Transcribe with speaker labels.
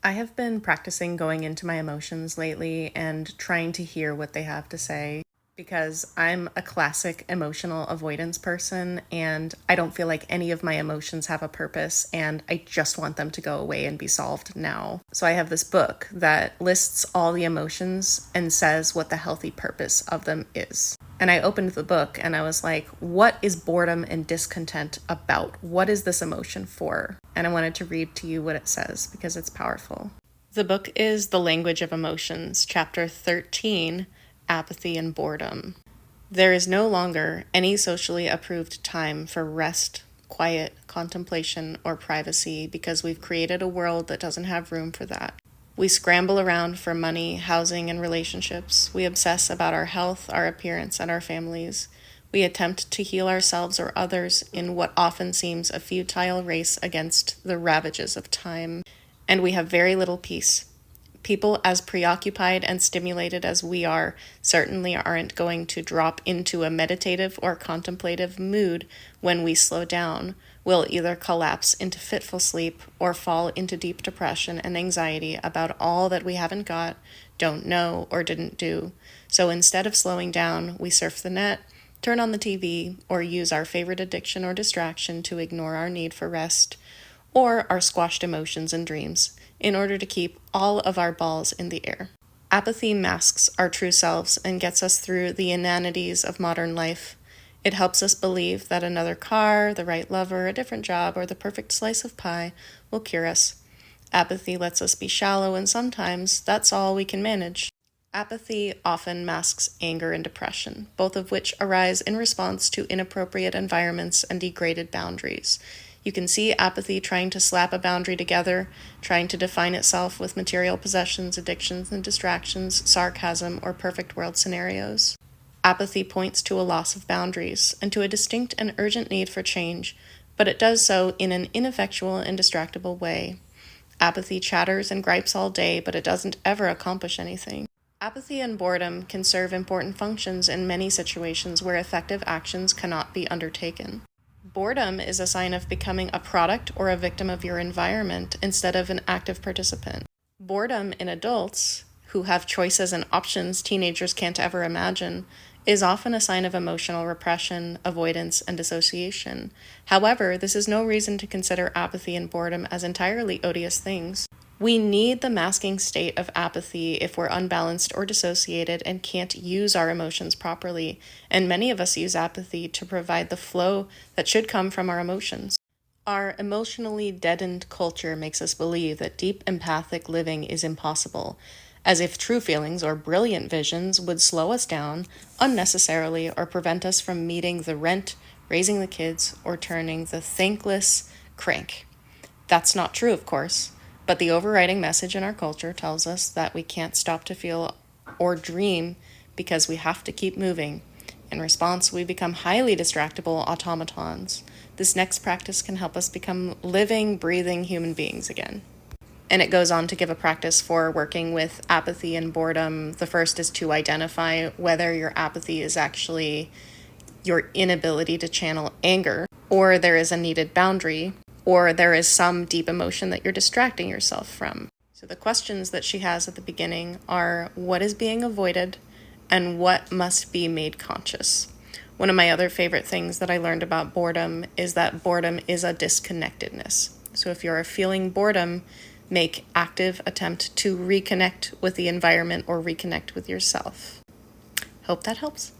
Speaker 1: I have been practicing going into my emotions lately and trying to hear what they have to say because I'm a classic emotional avoidance person and I don't feel like any of my emotions have a purpose and I just want them to go away and be solved now. So I have this book that lists all the emotions and says what the healthy purpose of them is. And I opened the book and I was like, what is boredom and discontent about? What is this emotion for? And I wanted to read to you what it says because it's powerful. The book is The Language of Emotions, Chapter 13, Apathy and Boredom. There is no longer any socially approved time for rest, quiet, contemplation, or privacy because we've created a world that doesn't have room for that. We scramble around for money, housing, and relationships. We obsess about our health, our appearance, and our families. We attempt to heal ourselves or others in what often seems a futile race against the ravages of time. And we have very little peace. People as preoccupied and stimulated as we are certainly aren't going to drop into a meditative or contemplative mood when we slow down. We'll either collapse into fitful sleep or fall into deep depression and anxiety about all that we haven't got, don't know, or didn't do. So instead of slowing down, we surf the net, turn on the TV, or use our favorite addiction or distraction to ignore our need for rest or our squashed emotions and dreams in order to keep all of our balls in the air. Apathy masks our true selves and gets us through the inanities of modern life. It helps us believe that another car, the right lover, a different job, or the perfect slice of pie will cure us. Apathy lets us be shallow, and sometimes that's all we can manage. Apathy often masks anger and depression, both of which arise in response to inappropriate environments and degraded boundaries. You can see apathy trying to slap a boundary together, trying to define itself with material possessions, addictions, and distractions, sarcasm, or perfect world scenarios. Apathy points to a loss of boundaries and to a distinct and urgent need for change, but it does so in an ineffectual and distractible way. Apathy chatters and gripes all day, but it doesn't ever accomplish anything. Apathy and boredom can serve important functions in many situations where effective actions cannot be undertaken. Boredom is a sign of becoming a product or a victim of your environment instead of an active participant. Boredom in adults, who have choices and options teenagers can't ever imagine, is often a sign of emotional repression, avoidance, and dissociation. However, this is no reason to consider apathy and boredom as entirely odious things. We need the masking state of apathy if we're unbalanced or dissociated and can't use our emotions properly, and many of us use apathy to provide the flow that should come from our emotions. Our emotionally deadened culture makes us believe that deep empathic living is impossible, as if true feelings or brilliant visions would slow us down unnecessarily or prevent us from meeting the rent, raising the kids, or turning the thankless crank. That's not true, of course. But the overriding message in our culture tells us that we can't stop to feel or dream because we have to keep moving. In response, we become highly distractible automatons. This next practice can help us become living, breathing human beings again. And it goes on to give a practice for working with apathy and boredom. The first is to identify whether your apathy is actually your inability to channel anger, or there is a needed boundary, or there is some deep emotion that you're distracting yourself from. So the questions that she has at the beginning are, what is being avoided and what must be made conscious? One of my other favorite things that I learned about boredom is that boredom is a disconnectedness. So if you're feeling boredom, make active attempt to reconnect with the environment or reconnect with yourself. Hope that helps.